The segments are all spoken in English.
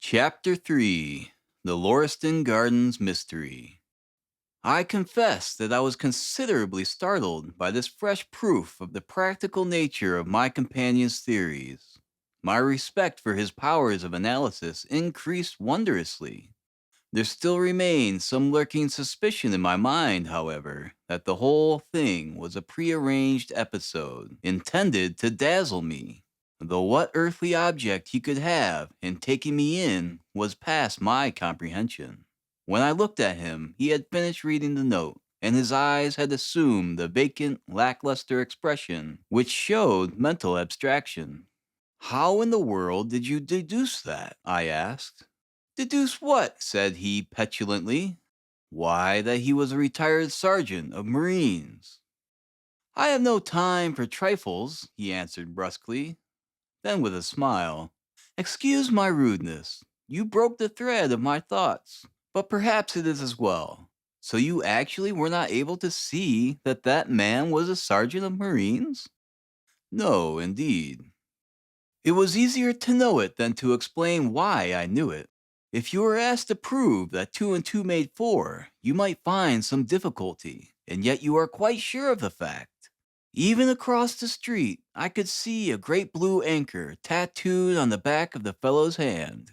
Chapter 3 The Lauriston Gardens Mystery. I confess that I was considerably startled by this fresh proof of the practical nature of my companion's theories. My respect for his powers of analysis increased wondrously. There still remained some lurking suspicion in my mind, however, that the whole thing was a prearranged episode intended to dazzle me. Though what earthly object he could have in taking me in was past my comprehension. When I looked at him, he had finished reading the note, and his eyes had assumed the vacant, lackluster expression which showed mental abstraction. "How in the world did you deduce that?" I asked. "Deduce what?" said he petulantly. "Why, that he was a retired sergeant of Marines." "I have no time for trifles," he answered brusquely. Then, with a smile, "Excuse my rudeness. You broke the thread of my thoughts, but perhaps it is as well. So you actually were not able to see that that man was a sergeant of Marines?" "No, indeed." "It was easier to know it than to explain why I knew it. If you were asked to prove that two and two made four, you might find some difficulty, and yet you are quite sure of the fact. Even across the street, I could see a great blue anchor tattooed on the back of the fellow's hand.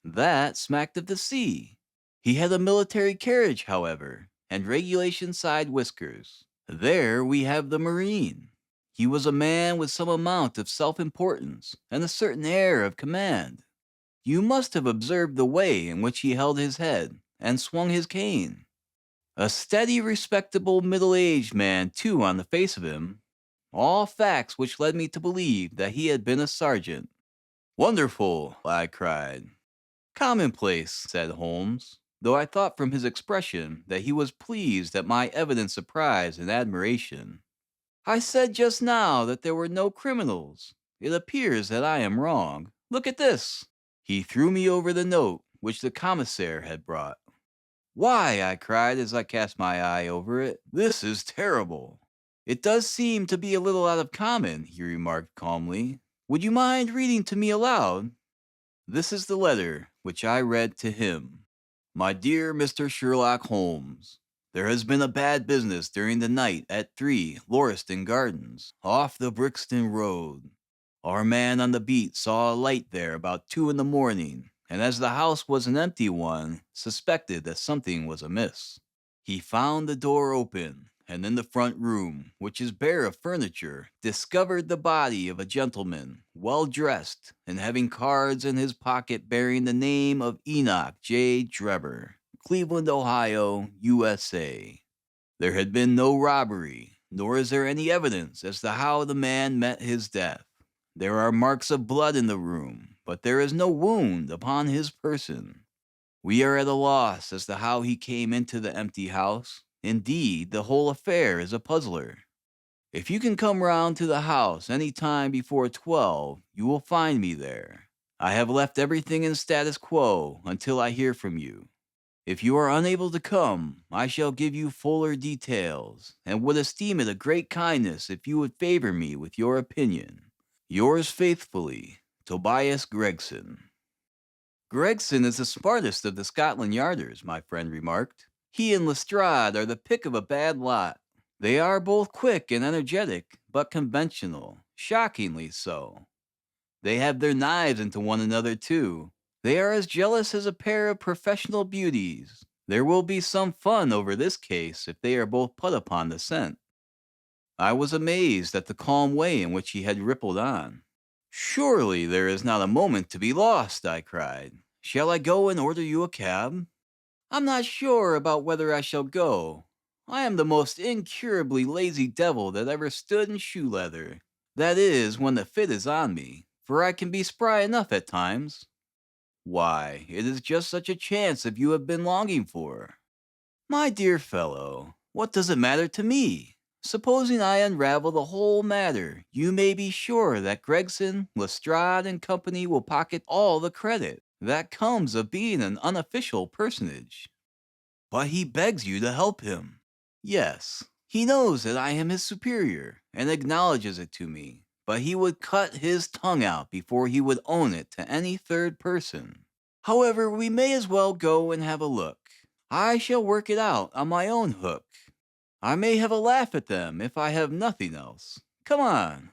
That smacked of the sea. He had a military carriage, however, and regulation side whiskers. There we have the Marine. He was a man with some amount of self-importance and a certain air of command. You must have observed the way in which he held his head and swung his cane. A steady, respectable, middle-aged man, too, on the face of him. All facts which led me to believe that he had been a sergeant." "Wonderful!" I cried. "Commonplace," said Holmes, though I thought from his expression that he was pleased at my evident surprise and admiration. "I said just now that there were no criminals. It appears that I am wrong. Look at this." He threw me over the note which the commissaire had brought. "Why," I cried as I cast my eye over it, "this is terrible." "It does seem to be a little out of common," he remarked calmly. "Would you mind reading to me aloud?" This is the letter which I read to him. "My dear Mr. Sherlock Holmes, there has been a bad business during the night at 3 Lauriston Gardens, off the Brixton Road. Our man on the beat saw a light there about 2 in the morning, and as the house was an empty one, suspected that something was amiss. He found the door open, and in the front room, which is bare of furniture, discovered the body of a gentleman, well dressed, and having cards in his pocket bearing the name of Enoch J. Drebber, Cleveland, Ohio, USA. There had been no robbery, nor is there any evidence as to how the man met his death. There are marks of blood in the room, but there is no wound upon his person. We are at a loss as to how he came into the empty house. Indeed, the whole affair is a puzzler. If you can come round to the house any time before 12, you will find me there. I have left everything in status quo until I hear from you. If you are unable to come, I shall give you fuller details, and would esteem it a great kindness if you would favor me with your opinion. Yours faithfully, Tobias Gregson." "Gregson is the smartest of the Scotland Yarders," my friend remarked. "He and Lestrade are the pick of a bad lot. They are both quick and energetic, but conventional, shockingly so. They have their knives into one another, too. They are as jealous as a pair of professional beauties. There will be some fun over this case if they are both put upon the scent." I was amazed at the calm way in which he had rippled on. "Surely there is not a moment to be lost," I cried. "Shall I go and order you a cab?" "I'm not sure about whether I shall go. I am the most incurably lazy devil that ever stood in shoe leather. That is, when the fit is on me, for I can be spry enough at times." "Why, it is just such a chance as you have been longing for." "My dear fellow, what does it matter to me? Supposing I unravel the whole matter, you may be sure that Gregson, Lestrade, and company will pocket all the credit. That comes of being an unofficial personage." "But he begs you to help him." "Yes, he knows that I am his superior, and acknowledges it to me, but he would cut his tongue out before he would own it to any third person." However, we may as well go and have a look. I shall work it out on my own hook. I may have a laugh at them if I have nothing else. Come on."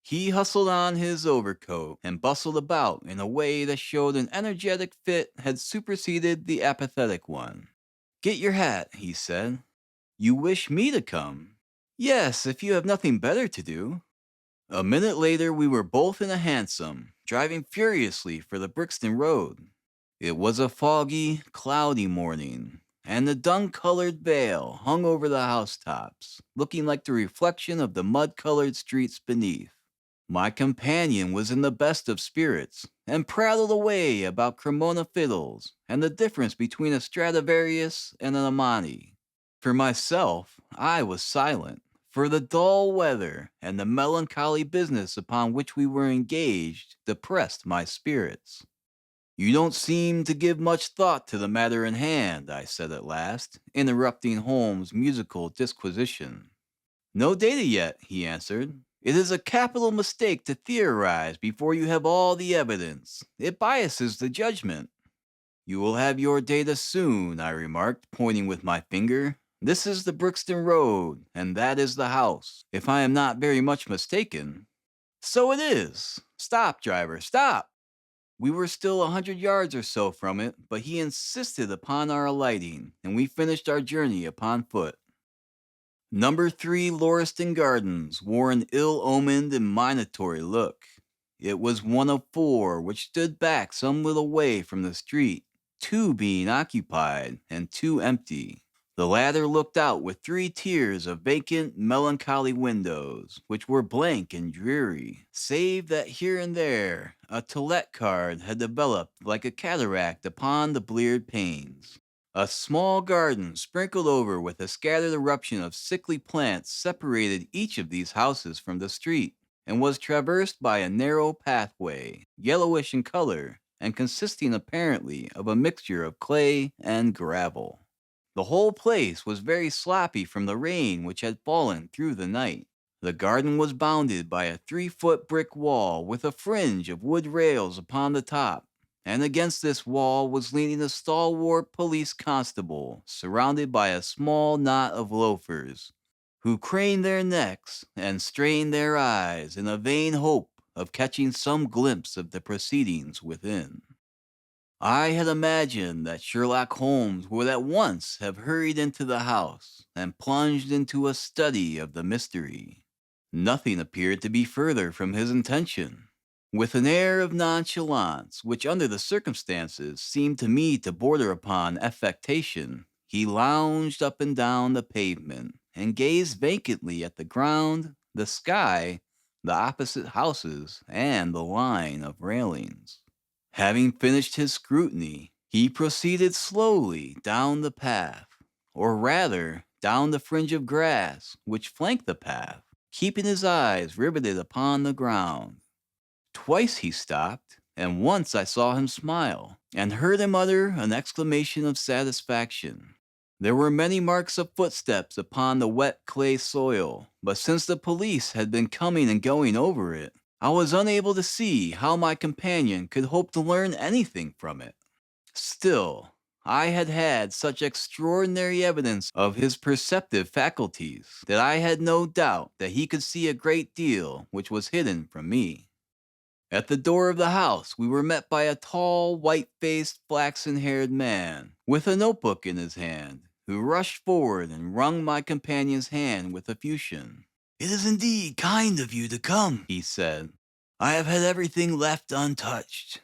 He hustled on his overcoat and bustled about in a way that showed an energetic fit had superseded the apathetic one. "Get your hat," he said. "You wish me to come?" "Yes, if you have nothing better to do." A minute later, we were both in a hansom, driving furiously for the Brixton Road. It was a foggy, cloudy morning, and the dun-colored veil hung over the housetops, looking like the reflection of the mud-colored streets beneath. My companion was in the best of spirits, and prattled away about Cremona fiddles and the difference between a Stradivarius and an Amati. For myself, I was silent, for the dull weather and the melancholy business upon which we were engaged depressed my spirits. "You don't seem to give much thought to the matter in hand," I said at last, interrupting Holmes' musical disquisition. "No data yet," he answered. "It is a capital mistake to theorize before you have all the evidence. It biases the judgment." "You will have your data soon," I remarked, pointing with my finger. "This is the Brixton Road, and that is the house, if I am not very much mistaken." "So it is. Stop, driver, stop." We were still 100 yards or so from it, but he insisted upon our alighting, and we finished our journey upon foot. Number 3 Lauriston Gardens wore an ill-omened and minatory look. It was one of 4 which stood back some little way from the street, 2 being occupied and 2 empty. The latter looked out with 3 tiers of vacant, melancholy windows, which were blank and dreary, save that here and there a to let card had developed like a cataract upon the bleared panes. A small garden sprinkled over with a scattered eruption of sickly plants separated each of these houses from the street, and was traversed by a narrow pathway, yellowish in color, and consisting apparently of a mixture of clay and gravel. The whole place was very sloppy from the rain which had fallen through the night. The garden was bounded by a 3-foot brick wall with a fringe of wood rails upon the top, and against this wall was leaning a stalwart police constable, surrounded by a small knot of loafers, who craned their necks and strained their eyes in a vain hope of catching some glimpse of the proceedings within. I had imagined that Sherlock Holmes would at once have hurried into the house and plunged into a study of the mystery. Nothing appeared to be further from his intention. With an air of nonchalance, which under the circumstances seemed to me to border upon affectation, he lounged up and down the pavement and gazed vacantly at the ground, the sky, the opposite houses, and the line of railings. Having finished his scrutiny, he proceeded slowly down the path, or rather down the fringe of grass which flanked the path, keeping his eyes riveted upon the ground. Twice he stopped, and once I saw him smile, and heard him utter an exclamation of satisfaction. There were many marks of footsteps upon the wet clay soil, but since the police had been coming and going over it, I was unable to see how my companion could hope to learn anything from it. Still, I had had such extraordinary evidence of his perceptive faculties that I had no doubt that he could see a great deal which was hidden from me. At the door of the house, we were met by a tall, white-faced, flaxen-haired man, with a notebook in his hand, who rushed forward and wrung my companion's hand with effusion. "It is indeed kind of you to come," he said. "I have had everything left untouched."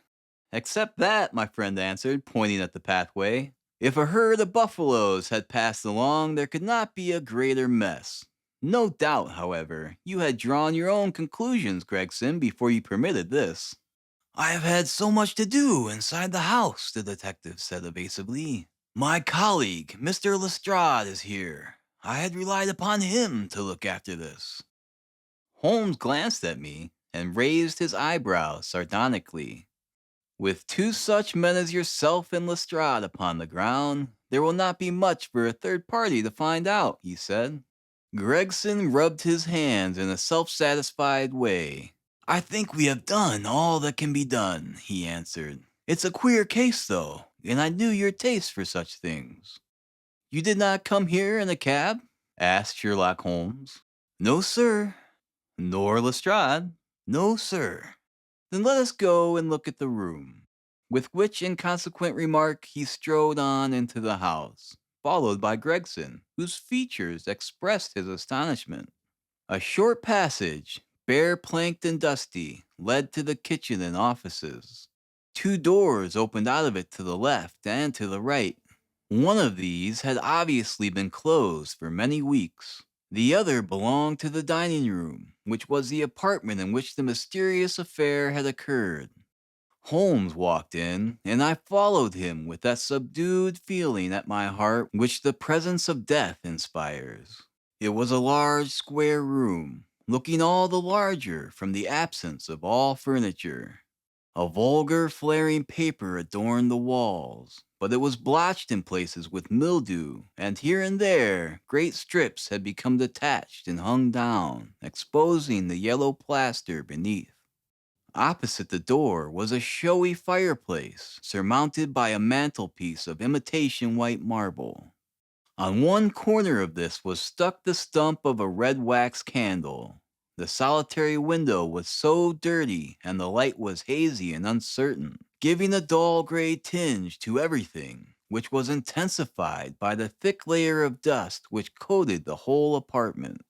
"Except that," my friend answered, pointing at the pathway. "If a herd of buffaloes had passed along, there could not be a greater mess. No doubt, however, you had drawn your own conclusions, Gregson, before you permitted this." "I have had so much to do inside the house," the detective said evasively. "My colleague, Mr. Lestrade, is here. I had relied upon him to look after this." Holmes glanced at me and raised his eyebrows sardonically. "With 2 such men as yourself and Lestrade upon the ground, there will not be much for a third party to find out," he said. Gregson rubbed his hands in a self-satisfied way. "I think we have done all that can be done," he answered. It's a queer case, though, and I knew your taste for such things. You did not come here in a cab? Asked Sherlock Holmes. No, sir. Nor Lestrade. No, sir. Then let us go and look at the room. With which inconsequent remark he strode on into the house, followed by Gregson, whose features expressed his astonishment. A short passage, bare planked and dusty, led to the kitchen and offices. Two doors opened out of it to the left and to the right. One of these had obviously been closed for many weeks. The other belonged to the dining room, which was the apartment in which the mysterious affair had occurred. Holmes walked in, and I followed him with that subdued feeling at my heart which the presence of death inspires. It was a large square room, looking all the larger from the absence of all furniture. A vulgar flaring paper adorned the walls, but it was blotched in places with mildew, and here and there great strips had become detached and hung down, exposing the yellow plaster beneath. Opposite the door was a showy fireplace, surmounted by a mantelpiece of imitation white marble. On one corner of this was stuck the stump of a red wax candle. The solitary window was so dirty, and the light was hazy and uncertain, giving a dull gray tinge to everything, which was intensified by the thick layer of dust which coated the whole apartment.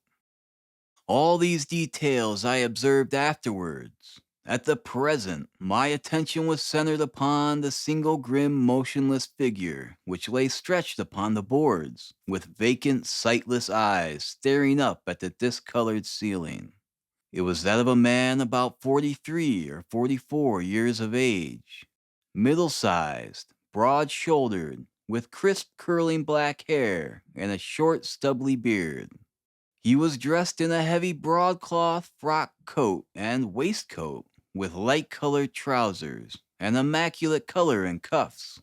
All these details I observed afterwards. At the present, my attention was centered upon the single grim, motionless figure which lay stretched upon the boards, with vacant, sightless eyes staring up at the discolored ceiling. It was that of a man about 43 or 44 years of age, middle-sized, broad-shouldered, with crisp curling black hair and a short, stubbly beard. He was dressed in a heavy broadcloth frock coat and waistcoat, with light-colored trousers and immaculate color and cuffs.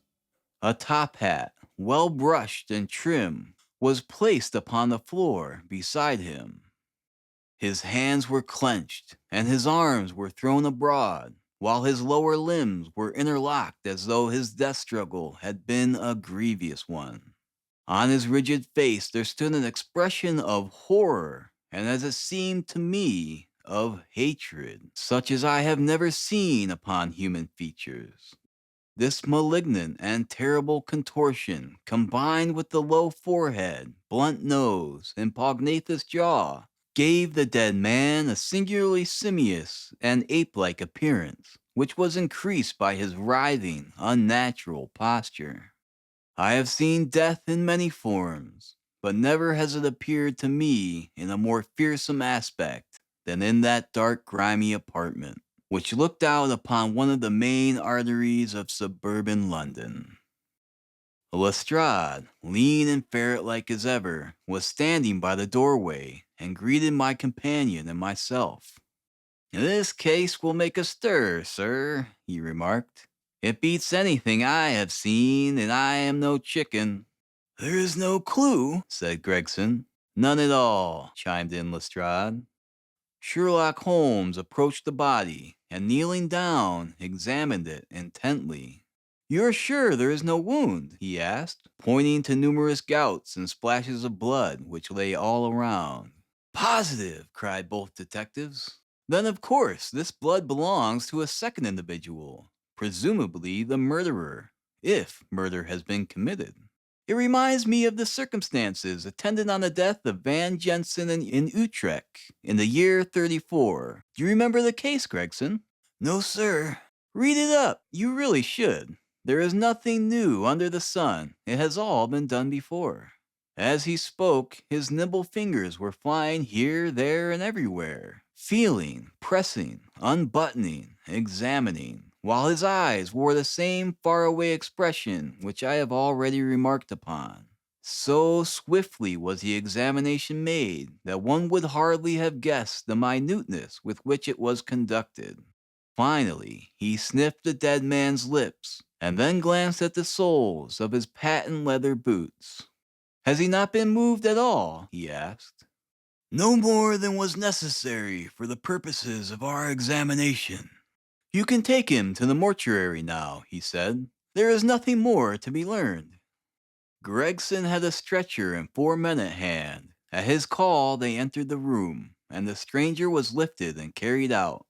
A top hat, well brushed and trim, was placed upon the floor beside him. His hands were clenched, and his arms were thrown abroad, while his lower limbs were interlocked as though his death struggle had been a grievous one. On his rigid face there stood an expression of horror, and as it seemed to me, of hatred, such as I have never seen upon human features. This malignant and terrible contortion, combined with the low forehead, blunt nose, and pugnacious jaw, gave the dead man a singularly simious and ape-like appearance, which was increased by his writhing, unnatural posture. I have seen death in many forms, but never has it appeared to me in a more fearsome aspect than in that dark, grimy apartment, which looked out upon one of the main arteries of suburban London. Lestrade, lean and ferret-like as ever, was standing by the doorway and greeted my companion and myself. "This case will make a stir, sir," he remarked. "It beats anything I have seen, and I am no chicken." "There is no clue," said Gregson. "None at all," chimed in Lestrade. Sherlock Holmes approached the body, and kneeling down, examined it intently. "You're sure there is no wound?" he asked, pointing to numerous gouts and splashes of blood which lay all around. "Positive!" cried both detectives. "Then, of course, this blood belongs to a second individual, presumably the murderer, if murder has been committed. It reminds me of the circumstances attendant on the death of Van Jensen in Utrecht in the year '34. Do you remember the case, Gregson?" "No, sir." "Read it up. You really should. There is nothing new under the sun. It has all been done before." As he spoke, his nimble fingers were flying here, there, and everywhere, feeling, pressing, unbuttoning, examining, while his eyes wore the same faraway expression which I have already remarked upon. So swiftly was the examination made that one would hardly have guessed the minuteness with which it was conducted. Finally, he sniffed the dead man's lips, and then glanced at the soles of his patent leather boots. "Has he not been moved at all?" he asked. "No more than was necessary for the purposes of our examination." You can take him to the mortuary now, he said. There is nothing more to be learned. Gregson had a stretcher and 4 men at hand. At his call, they entered the room, and the stranger was lifted and carried out.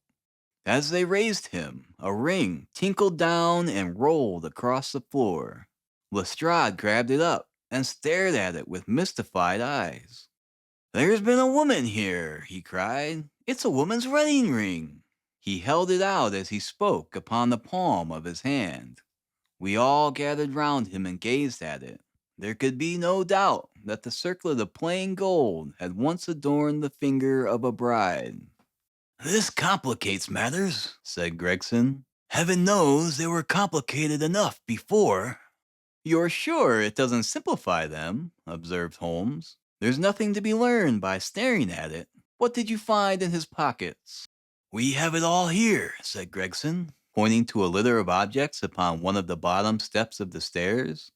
As they raised him, a ring tinkled down and rolled across the floor. Lestrade grabbed it up and stared at it with mystified eyes. There's been a woman here, he cried. It's a woman's wedding ring. He held it out as he spoke upon the palm of his hand. We all gathered round him and gazed at it. There could be no doubt that the circlet of plain gold had once adorned the finger of a bride. This complicates matters, said Gregson. Heaven knows they were complicated enough before. You're sure it doesn't simplify them, observed Holmes. There's nothing to be learned by staring at it. What did you find in his pockets? We have it all here, said Gregson, pointing to a litter of objects upon one of the bottom steps of the stairs.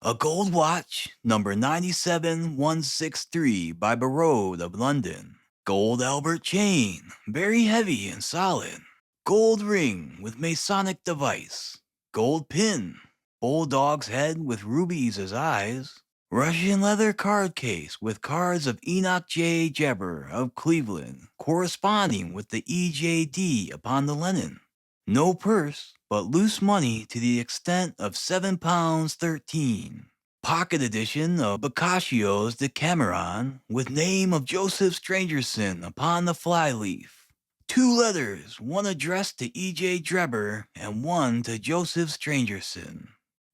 A gold watch, number 97163 by Barode of London. Gold Albert chain, very heavy and solid. Gold ring with Masonic device. Gold pin. Bulldog's head with rubies as eyes. Russian leather card case with cards of Enoch J. Jebber of Cleveland, corresponding with the EJD upon the linen. No purse, but loose money to the extent of £7.13. Pocket edition of Boccaccio's Decameron with name of Joseph Strangerson upon the flyleaf. 2 letters, one addressed to E.J. Drebber and one to Joseph Strangerson.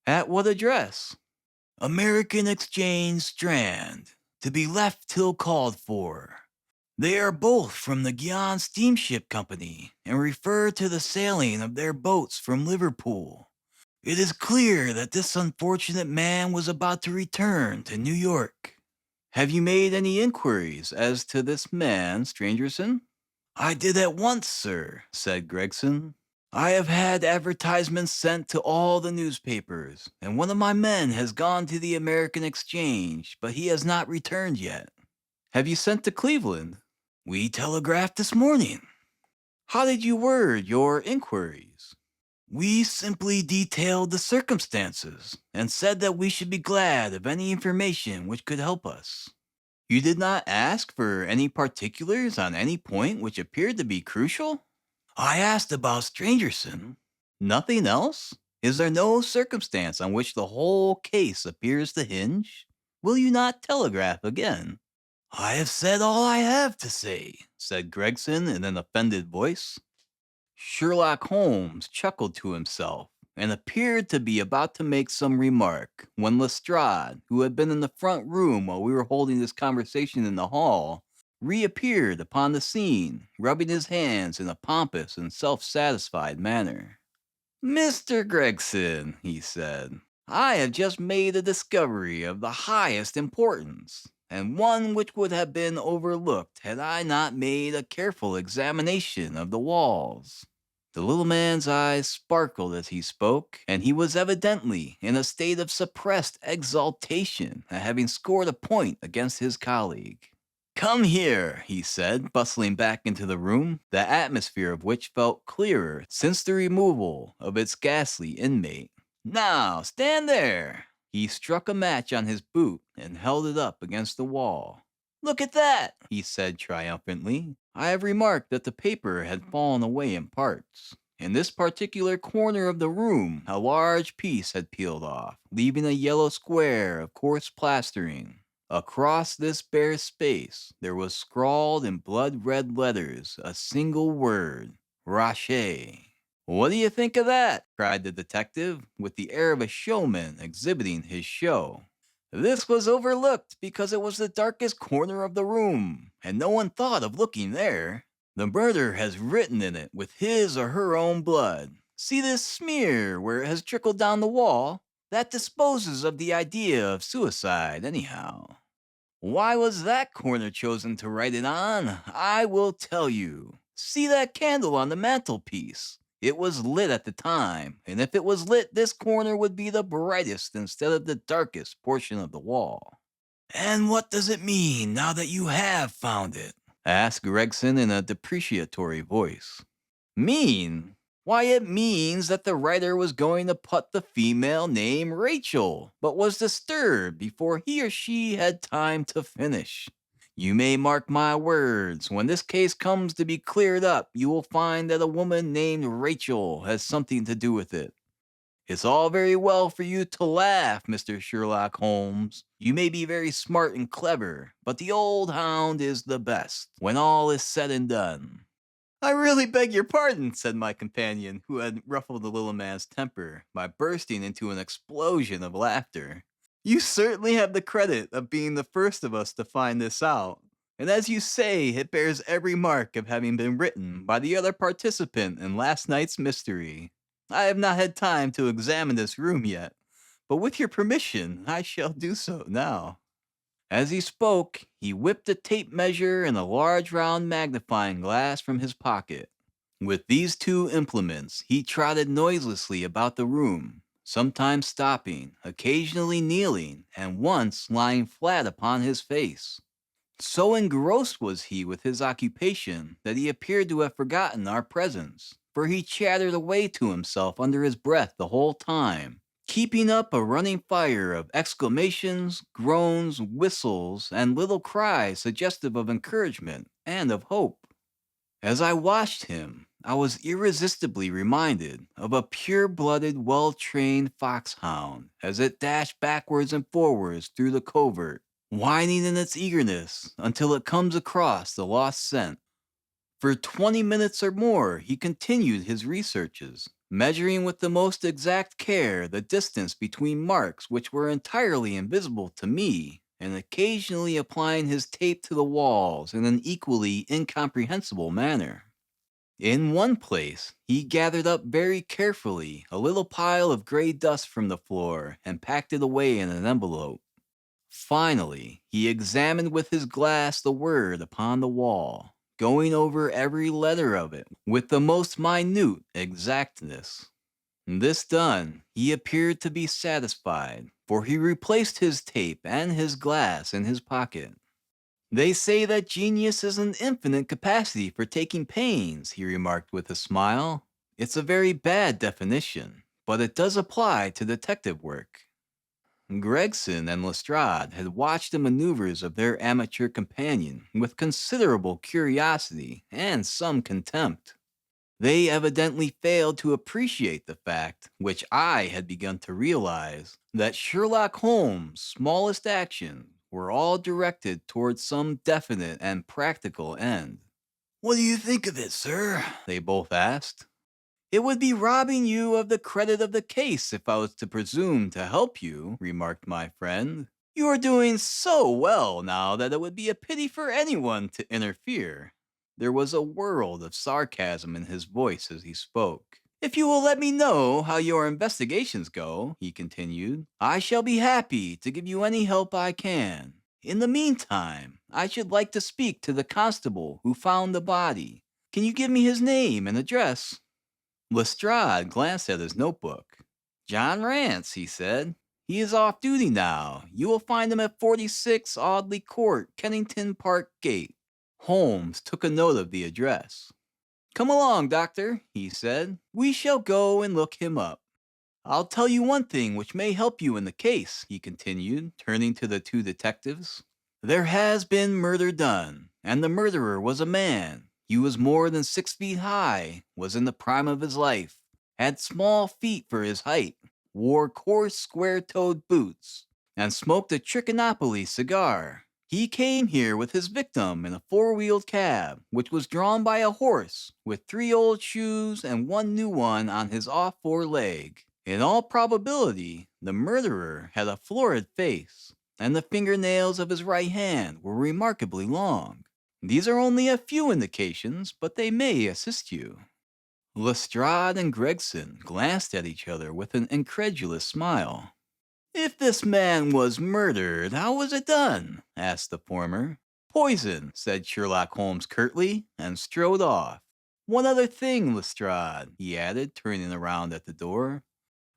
At what address? American Exchange Strand, to be left till called for. They are both from the Guion Steamship Company and refer to the sailing of their boats from Liverpool. It is clear that this unfortunate man was about to return to New York. Have you made any inquiries as to this man, Strangerson? I did at once, sir, said Gregson. I have had advertisements sent to all the newspapers, and one of my men has gone to the American Exchange, but he has not returned yet. Have you sent to Cleveland? We telegraphed this morning. How did you word your inquiries? We simply detailed the circumstances and said that we should be glad of any information which could help us. You did not ask for any particulars on any point which appeared to be crucial? I asked about Strangerson. Nothing else? Is there no circumstance on which the whole case appears to hinge? Will you not telegraph again? I have said all I have to say, said Gregson in an offended voice. Sherlock Holmes chuckled to himself and appeared to be about to make some remark when Lestrade, who had been in the front room while we were holding this conversation in the hall, reappeared upon the scene, rubbing his hands in a pompous and self-satisfied manner. Mr. Gregson, he said, I have just made a discovery of the highest importance, and one which would have been overlooked had I not made a careful examination of the walls. The little man's eyes sparkled as he spoke, and he was evidently in a state of suppressed exultation at having scored a point against his colleague. Come here, he said, bustling back into the room, the atmosphere of which felt clearer since the removal of its ghastly inmate. Now, stand there. He struck a match on his boot and held it up against the wall. Look at that, he said triumphantly. I have remarked that the paper had fallen away in parts. In this particular corner of the room, a large piece had peeled off, leaving a yellow square of coarse plastering. Across this bare space, there was scrawled in blood-red letters a single word, Rache. What do you think of that? Cried the detective, with the air of a showman exhibiting his show. This was overlooked because it was the darkest corner of the room, and no one thought of looking there. The murder has written in it with his or her own blood. See this smear where it has trickled down the wall? That disposes of the idea of suicide, anyhow. Why was that corner chosen to write it on? I will tell you. See that candle on the mantelpiece? It was lit at the time, and if it was lit, this corner would be the brightest instead of the darkest portion of the wall. And what does it mean now that you have found it? Asked Gregson in a depreciatory voice. Mean? Why, it means that the writer was going to put the female name Rachel, but was disturbed before he or she had time to finish. You may mark my words, when this case comes to be cleared up, you will find that a woman named Rachel has something to do with it. It's all very well for you to laugh, Mr. Sherlock Holmes. You may be very smart and clever, but the old hound is the best, when all is said and done. I really beg your pardon, said my companion, who had ruffled the little man's temper by bursting into an explosion of laughter. You certainly have the credit of being the first of us to find this out. And as you say, it bears every mark of having been written by the other participant in last night's mystery. I have not had time to examine this room yet, but with your permission, I shall do so now. As he spoke, he whipped a tape measure and a large round magnifying glass from his pocket. With these two implements, he trotted noiselessly about the room, sometimes stopping, occasionally kneeling, and once lying flat upon his face. So engrossed was he with his occupation that he appeared to have forgotten our presence, for he chattered away to himself under his breath the whole time, keeping up a running fire of exclamations, groans, whistles, and little cries suggestive of encouragement and of hope. As I watched him, I was irresistibly reminded of a pure-blooded, well-trained foxhound as it dashed backwards and forwards through the covert, whining in its eagerness until it comes across the lost scent. For 20 minutes or more, he continued his researches, measuring with the most exact care the distance between marks which were entirely invisible to me, and occasionally applying his tape to the walls in an equally incomprehensible manner. In one place, he gathered up very carefully a little pile of gray dust from the floor and packed it away in an envelope. Finally, he examined with his glass the word upon the wall, going over every letter of it with the most minute exactness. This done, he appeared to be satisfied, for he replaced his tape and his glass in his pocket. They say that genius is an infinite capacity for taking pains, he remarked with a smile. It's a very bad definition, but it does apply to detective work. Gregson and Lestrade had watched the maneuvers of their amateur companion with considerable curiosity and some contempt. They evidently failed to appreciate the fact, which I had begun to realize, that Sherlock Holmes' smallest actions were all directed towards some definite and practical end. "What do you think of it, sir?" they both asked. "It would be robbing you of the credit of the case if I was to presume to help you," remarked my friend. "You are doing so well now that it would be a pity for anyone to interfere." There was a world of sarcasm in his voice as he spoke. "If you will let me know how your investigations go," he continued, "I shall be happy to give you any help I can. In the meantime, I should like to speak to the constable who found the body. Can you give me his name and address?" Lestrade glanced at his notebook. "John Rance," he said. "He is off duty now. You will find him at 46 Audley Court, Kennington Park Gate." Holmes took a note of the address. "Come along, doctor," he said. "We shall go and look him up. I'll tell you one thing which may help you in the case," he continued, turning to the two detectives. "There has been murder done, and the murderer was a man. He was more than 6 feet high, was in the prime of his life, had small feet for his height, wore coarse square-toed boots, and smoked a Trichinopoly cigar. He came here with his victim in a four-wheeled cab, which was drawn by a horse, with 3 old shoes and 1 new one on his off foreleg. In all probability, the murderer had a florid face, and the fingernails of his right hand were remarkably long. These are only a few indications, but they may assist you." Lestrade and Gregson glanced at each other with an incredulous smile. "If this man was murdered, how was it done?" asked the former. "Poison," said Sherlock Holmes curtly, and strode off. "One other thing, Lestrade," he added, turning around at the door.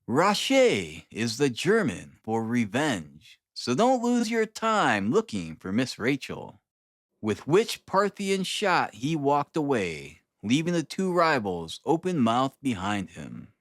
"Rache is the German for revenge, so don't lose your time looking for Miss Rachel." With which Parthian shot he walked away, leaving the two rivals open mouthed behind him.